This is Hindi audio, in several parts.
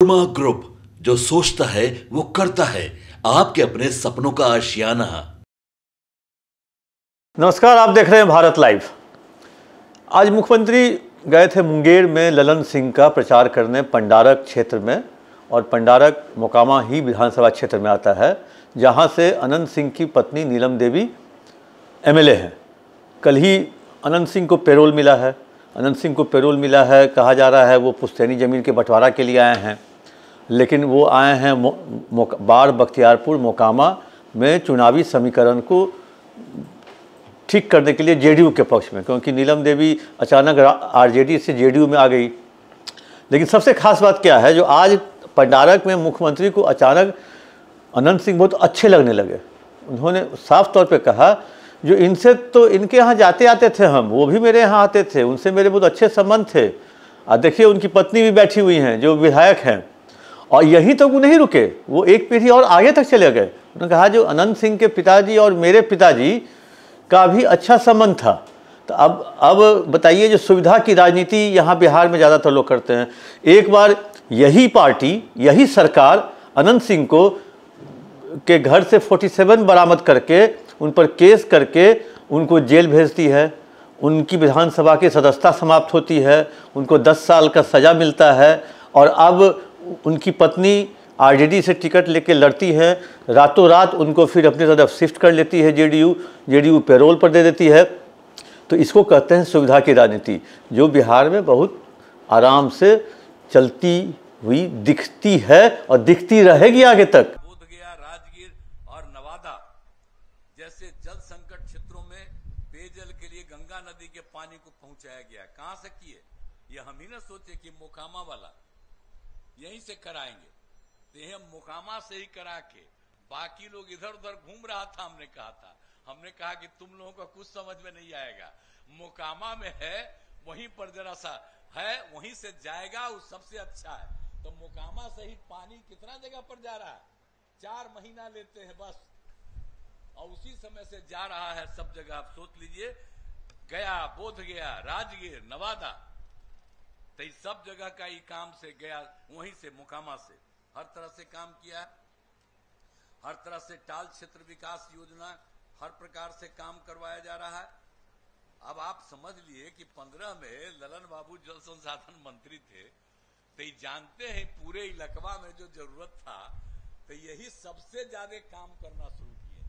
वर्मा ग्रुप, जो सोचता है वो करता है। आपके अपने सपनों का आशियाना। नमस्कार, आप देख रहे हैं भारत लाइव। आज मुख्यमंत्री गए थे मुंगेर में ललन सिंह का प्रचार करने पंडारक क्षेत्र में, और पंडारक मोकामा ही विधानसभा क्षेत्र में आता है, जहां से अनंत सिंह की पत्नी नीलम देवी एमएलए हैं। कल ही अनंत सिंह को पैरोल मिला है। कहा जा रहा है वो पुश्तैनी ज़मीन के बंटवारा के लिए आए हैं, लेकिन वो आए हैं बाढ़ बख्तियारपुर मोकामा में चुनावी समीकरण को ठीक करने के लिए जेडीयू के पक्ष में, क्योंकि नीलम देवी अचानक आरजेडी से जेडीयू में आ गई। लेकिन सबसे खास बात क्या है, जो आज पंडारक में मुख्यमंत्री को अचानक अनंत सिंह बहुत अच्छे लगने लगे। उन्होंने साफ तौर पे कहा, जो इनसे तो इनके यहाँ जाते आते थे हम, वो भी मेरे यहाँ आते थे, उनसे मेरे बहुत अच्छे संबंध थे। और देखिए उनकी पत्नी भी बैठी हुई हैं जो विधायक हैं, और यहीं तक वो नहीं रुके, वो एक पीढ़ी और आगे तक चले गए। उन्होंने कहा जो अनंत सिंह के पिताजी और मेरे पिताजी का भी अच्छा संबंध था। तो अब बताइए, जो सुविधा की राजनीति यहाँ बिहार में ज़्यादातर लोग करते हैं, एक बार यही पार्टी, यही सरकार अनंत सिंह को के घर से 47 बरामद करके उन पर केस करके उनको जेल भेजती है, उनकी विधानसभा की सदस्यता समाप्त होती है, उनको 10 साल का सज़ा मिलता है, और अब उनकी पत्नी आरजेडी से टिकट लेके लड़ती है, रातों रात उनको फिर अपनी तरफ शिफ्ट कर लेती है जेडीयू पैरोल पर दे देती है। तो इसको कहते हैं सुविधा की राजनीति, जो बिहार में बहुत आराम से चलती हुई दिखती है और दिखती रहेगी आगे तक। बोधगया, राजगीर और नवादा जैसे जल संकट क्षेत्रों में पेयजल के लिए गंगा नदी के पानी को पहुंचाया गया। कहां से किए? ये हम ही ना सोचे कि मोकामा वाला यहीं से कराएंगे, तो हम मोकामा से ही करा के बाकी लोग इधर उधर घूम रहा था। हमने कहा कि तुम लोगों को कुछ समझ में नहीं आएगा, मोकामा में है, वहीं पर जरा सा है, वहीं से जाएगा, वो सबसे अच्छा है। तो मोकामा से ही पानी कितना जगह पर जा रहा है, 4 महीना लेते हैं बस, और उसी समय से जा रहा है सब जगह। आप सोच लीजिए, गया, बोधगया, राजगीर, नवादा, तो इस सब जगह का ही काम से गया, वहीं से मोकामा से हर तरह से काम किया, हर तरह से टाल क्षेत्र विकास योजना, हर प्रकार से काम करवाया जा रहा है। अब आप समझ लिए कि 15 में ललन बाबू जल संसाधन मंत्री थे, तो ये जानते हैं पूरे इलाका में जो जरूरत था, तो यही सबसे ज्यादा काम करना शुरू किए।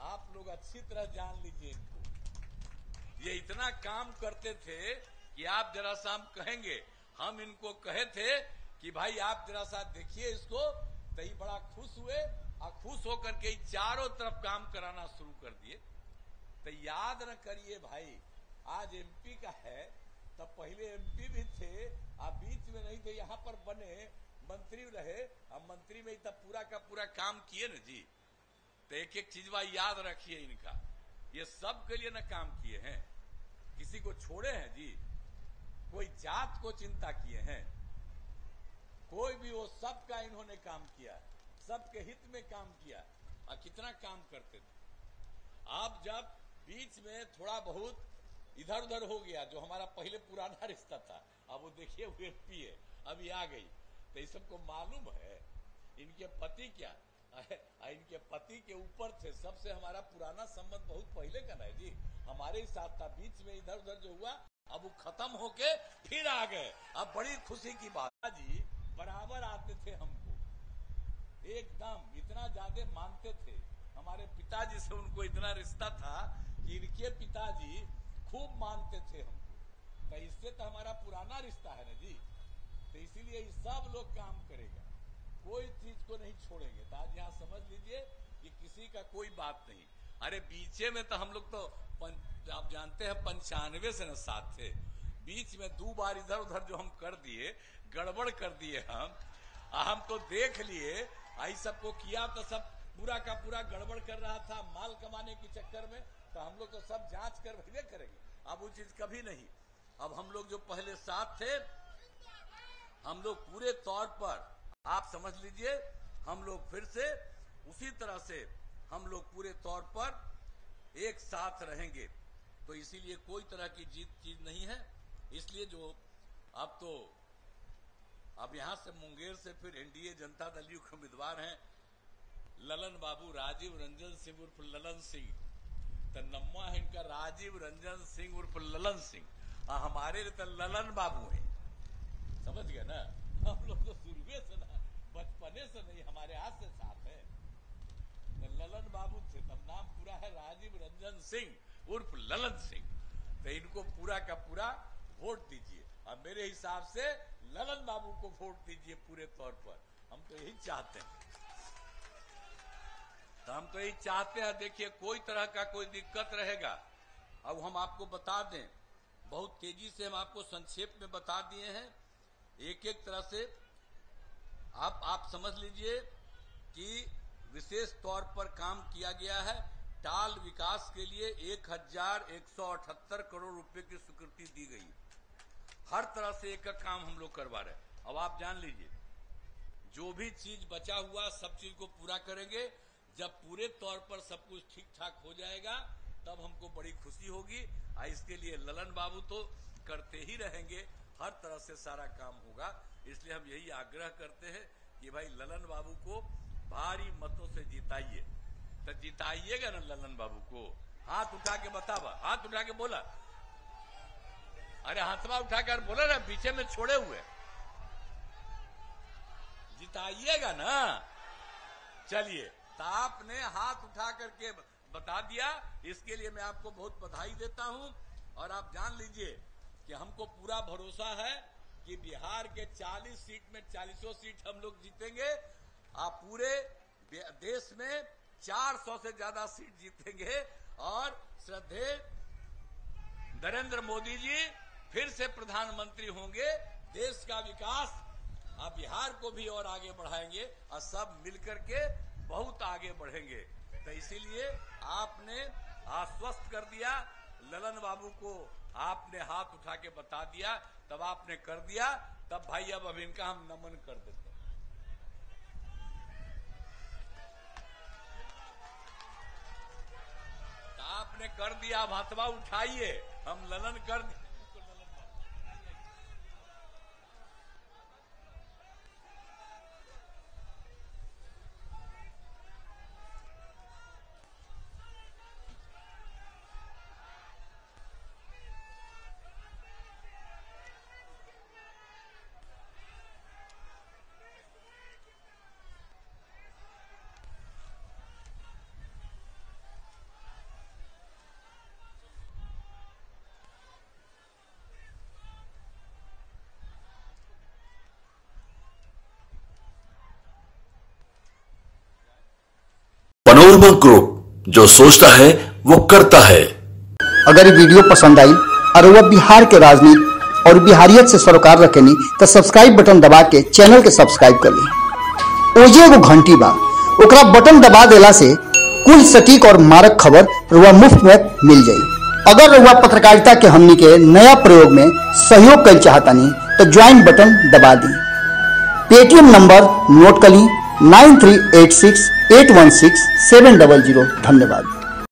आप लोग अच्छी तरह जान लीजिए इनको, ये इतना काम करते थे कि आप जरा सा हम कहेंगे, हम इनको कहे थे कि भाई आप जरा सा देखिए इसको, तो ये बड़ा खुश हुए, और खुश होकर के चारों तरफ काम कराना शुरू कर दिए। तो याद न करिए भाई, आज एमपी का है, तब पहले एमपी भी थे, आप बीच में नहीं थे, यहाँ पर बने मंत्री रहे, अब मंत्री में तब पूरा का पूरा काम किए न जी। तो एक एक चीज याद रखिए इनका, ये सब के लिए न काम किए हैं, किसी को छोड़े हैं जी, कोई जात को चिंता किए हैं, कोई भी वो सबका इन्होंने काम किया, सबके हित में काम किया, और कितना काम करते थे। अब जब बीच में थोड़ा बहुत इधर उधर हो गया, जो हमारा पहले पुराना रिश्ता था, अब वो देखिए वो एमपी है, अभी आ गई, तो ये सबको मालूम है इनके पति क्या, इनके पति के ऊपर थे, सबसे हमारा पुराना संबंध बहुत पहले का है जी, हमारे ही साथ था। बीच में इधर उधर जो हुआ, अब वो खत्म होके फिर आ गए, अब बड़ी खुशी की बात जी। बराबर आते थे हमको, एकदम इतना ज्यादा मानते थे, हमारे पिताजी से उनको इतना रिश्ता था कि इनके पिताजी खूब मानते थे हमको। तो इससे तो हमारा पुराना रिश्ता है ना जी, तो इसीलिए सब लोग काम करेगा, कोई चीज को नहीं छोड़ेंगे। तो आज यहाँ समझ लीजिए कि किसी का कोई बात नहीं। अरे बीचे में तो हम लोग तो आप जानते हैं 95 से न साथ थे, बीच में 2 बार इधर उधर जो हम कर दिए, गड़बड़ कर दिए हम तो देख लिए, आई सबको किया तो सब पूरा का पूरा गड़बड़ कर रहा था माल कमाने के चक्कर में, तो हम लोग तो सब जांच कर भले करेंगे, अब वो चीज कभी नहीं। अब हम लोग जो पहले साथ थे, हम लोग पूरे तौर पर आप समझ लीजिए, हम लोग फिर से उसी तरह से हम लोग पूरे तौर पर एक साथ रहेंगे। तो इसीलिए कोई तरह की चीज नहीं है। इसलिए जो अब तो अब यहां से मुंगेर से फिर एनडीए जनता दल के उम्मीदवार हैं ललन बाबू राजीव रंजन सिंह उर्फ ललन सिंह। तो नम्मा है इनका राजीव रंजन सिंह उर्फ ललन सिंह, हमारे लिए तो ललन बाबू है। समझ गए ना, हम लोग तो शुरू से ना, बचपने से नहीं, हमारे हाथ से साथ है। तो ललन बाबू थे, तब नाम पूरा है राजीव रंजन सिंह उर्फ ललन सिंह। तो इनको पूरा का पूरा वोट दीजिए, और मेरे हिसाब से ललन बाबू को वोट दीजिए पूरे तौर पर। हम तो यही चाहते हैं, तो हम तो यही चाहते हैं। देखिए, कोई तरह का कोई दिक्कत रहेगा, अब हम आपको बता दें, बहुत तेजी से हम आपको संक्षेप में बता दिए हैं, एक एक तरह से आप समझ लीजिए कि विशेष तौर पर काम किया गया है। टाल विकास के लिए 1178 करोड़ रुपए की स्वीकृति दी गई। हर तरह से एक काम हम लोग करवा रहे हैं। अब आप जान लीजिए, जो भी चीज बचा हुआ सब चीज को पूरा करेंगे। जब पूरे तौर पर सब कुछ ठीक ठाक हो जाएगा तब हमको बड़ी खुशी होगी। इसके लिए ललन बाबू तो करते ही रहेंगे, हर तरह से सारा काम होगा। इसलिए हम यही आग्रह करते हैं कि भाई ललन बाबू को भारी मतों से जिताइए। तो जिताइएगा ना ललन बाबू को? हाथ उठा के बतावा, हाथ उठा के बोला, अरे हाथवा उठाकर बोला ना, पीछे में छोड़े हुए, जिताइएगा ना? चलिए, तो आपने हाथ उठा करके बता दिया, इसके लिए मैं आपको बहुत बधाई देता हूं। और आप जान लीजिए कि हमको पूरा भरोसा है कि बिहार के 40 सीट में 40 सीट हम लोग जीतेंगे। आप पूरे देश में 400 से ज्यादा सीट जीतेंगे, और श्रद्धेय नरेंद्र मोदी जी फिर से प्रधानमंत्री होंगे। देश का विकास आप बिहार को भी और आगे बढ़ाएंगे, और सब मिलकर के बहुत आगे बढ़ेंगे। तो इसीलिए आपने आश्वस्त कर दिया ललन बाबू को, आपने हाथ उठा के बता दिया, तब आपने कर दिया, तब भाई अब इनका हम नमन कर देते हैं। तो आपने कर दिया, अब हाथवा उठाइए, हम ललन कर दिया। मनोरमा ग्रुप, जो सोचता है वो करता है। अगर ये वीडियो पसंद आई और वह बिहार के राजनीति और बिहारियत से सरोकार रखेनी तो सब्सक्राइब बटन दबा के चैनल के सब्सक्राइब कर ली। ओजे एगो घंटी बा, ओकरा बटन दबा देला से कुल सटीक और मारक खबर रुआ मुफ्त में मिल जाई। अगर रुआ पत्रकारिता के हमनी के नया प्रयोग में सहयोग कर चाहतानी तो ज्वाइन बटन दबा दी। पेटीएम नंबर नोट कर ली 9386816700। धन्यवाद।